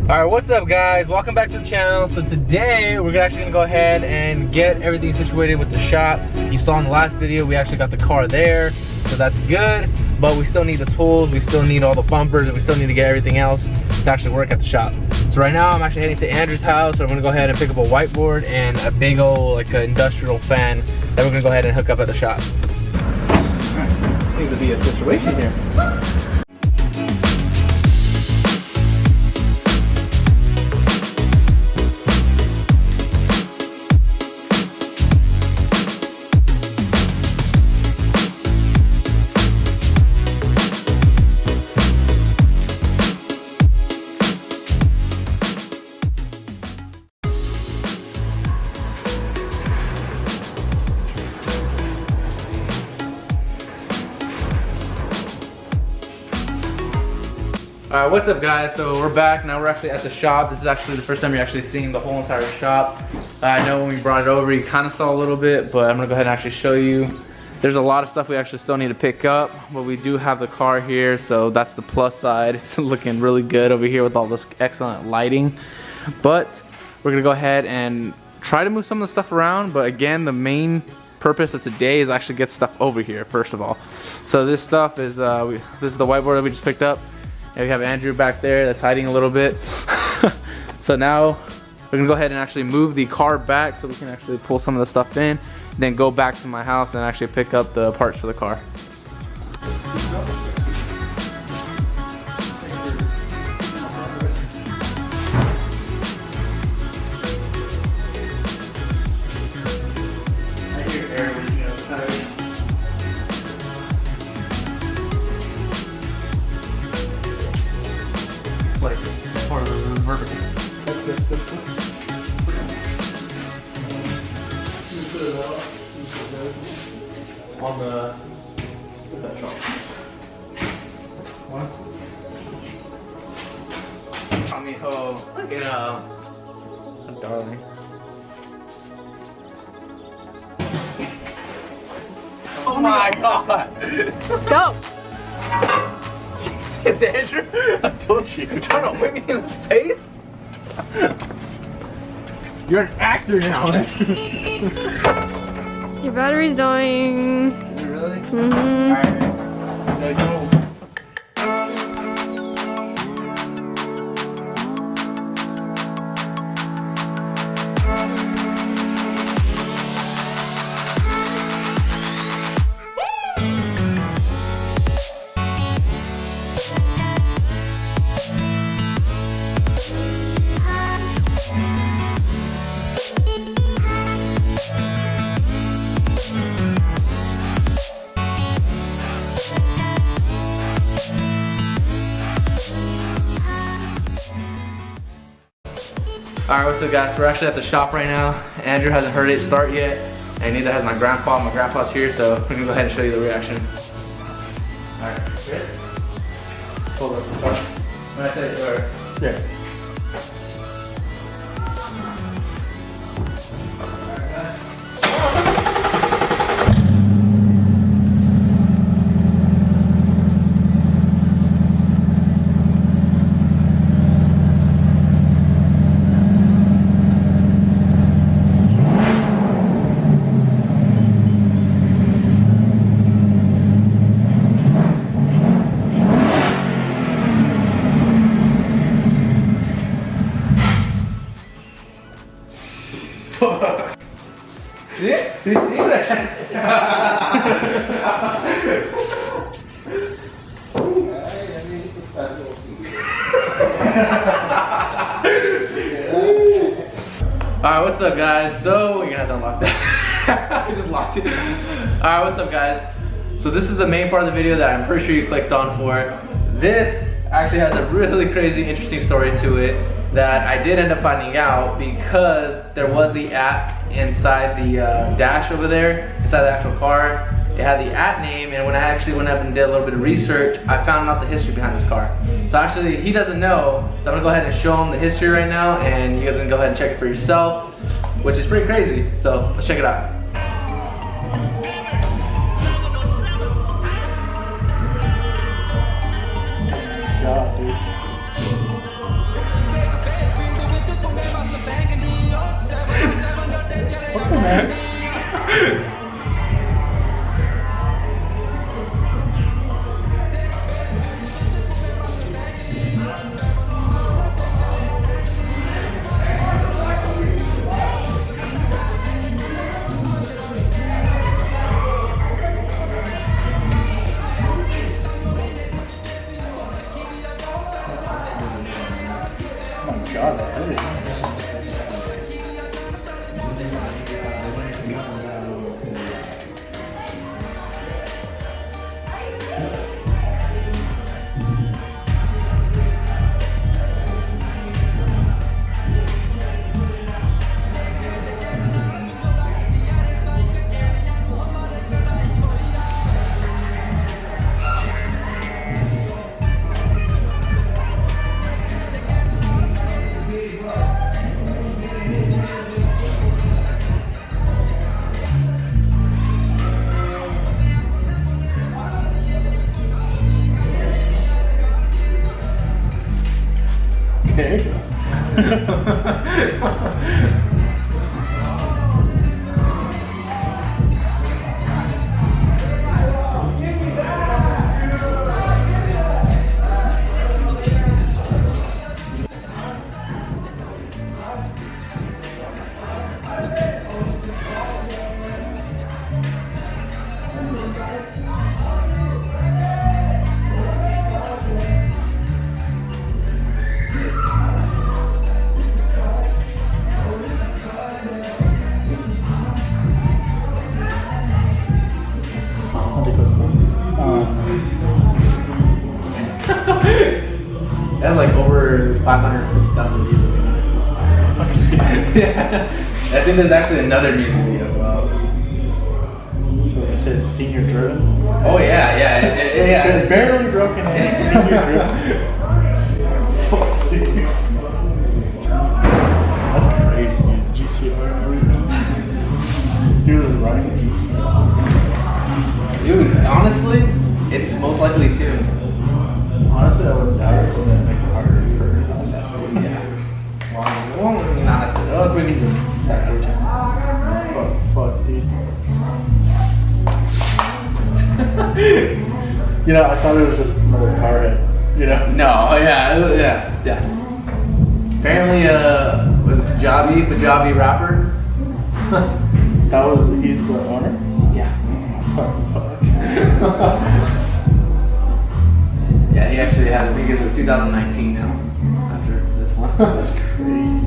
Alright, what's up guys? Welcome back to the channel. So today we're actually gonna go ahead and get everything situated with the shop. You saw in the last video we actually got the car there, so that's good, but we still need the tools, we still need all the bumpers, and we still need to get everything else to actually work at the shop. So right now I'm actually heading to Andrew's house, so I'm gonna go ahead and pick up a whiteboard and a big old like an industrial fan that we're gonna go ahead and hook up at the shop. Alright, seems to be a situation here. Alright, what's up guys? So we're back. Now we're actually at the shop. This is actually the first time you're actually seeing the whole entire shop. I know when we brought it over you kind of saw a little bit, but I'm gonna go ahead and actually show you. There's a lot of stuff we actually still need to pick up, but we do have the car here, so that's the plus side. It's looking really good over here with all this excellent lighting. But we're gonna go ahead and try to move some of the stuff around, but again, the main purpose of today is actually get stuff over here first of all. So this stuff is this is the whiteboard that we just picked up. And we have Andrew back there that's hiding a little bit. So now we're gonna go ahead and actually move the car back so we can actually pull some of the stuff in, then go back to my house and actually pick up the parts for the car. Like part of the vertical. On the that shot. One. I mean, oh, look at a darling. Oh my god! Go! It's Andrew. I told you. You're trying to whip me in the face? You're an actor now. Your battery's dying. Is it really? Mm-hmm. Alright. Let's go. Alright, what's up guys? We're actually at the shop right now. Andrew hasn't heard it start yet, and neither has my grandpa. My grandpa's here, so we're gonna go ahead and show you the reaction. Alright, ready? Hold up. When I say yeah. See that? Alright, what's up guys? So, you're gonna have to unlock that. I just locked it. Alright, what's up guys? So this is the main part of the video that I'm pretty sure you clicked on for. This actually has a really crazy, interesting story to it that I did end up finding out because there was the app inside the dash over there, inside the actual car. It had the at name, and when I actually went up and did a little bit of research, I found out the history behind this car. So actually, he doesn't know, so I'm gonna go ahead and show him the history right now, and you guys can go ahead and check it for yourself, which is pretty crazy. So let's check it out. Good job, dude. okay? It has like over 550,000 views. Yeah. I think there's actually another music video as well. So they said it's senior driven? Oh yeah, yeah. It's barely broken in, senior driven. Fuck, dude. That's crazy, man. GTR and everything. This dude is running a GTR. Dude, honestly, it's most likely tuned. Honestly, I would doubt it, but that makes it harder for us. Yeah. Well, not necessarily. We need to start every time. Fuck, dude. You know, I thought it was just another car hit. You know? No, yeah. Apparently, was it Punjabi rapper? He's the owner? Yeah. Fuck. Yeah, he actually had, I think it was 2019 now, after this one. That's crazy.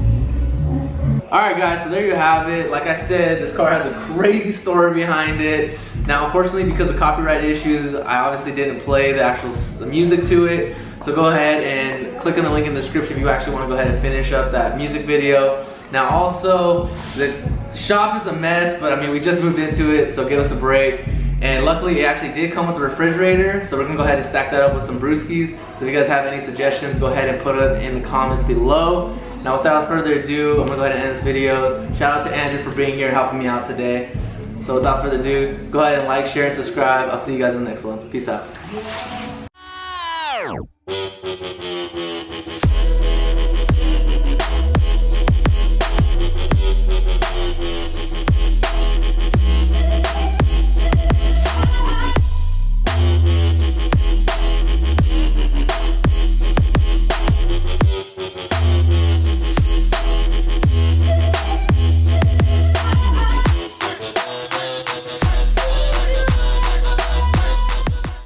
Alright guys, so there you have it. Like I said, this car has a crazy story behind it. Now unfortunately, because of copyright issues, I obviously didn't play the actual music to it. So go ahead and click on the link in the description if you actually want to go ahead and finish up that music video. Now also, the shop is a mess, but I mean, we just moved into it, so give us a break. And luckily, it actually did come with a refrigerator, so we're gonna go ahead and stack that up with some brewskis. So if you guys have any suggestions, go ahead and put it in the comments below. Now without further ado, I'm gonna go ahead and end this video. Shout out to Andrew for being here, helping me out today. So without further ado, go ahead and like, share, and subscribe. I'll see you guys in the next one. Peace out.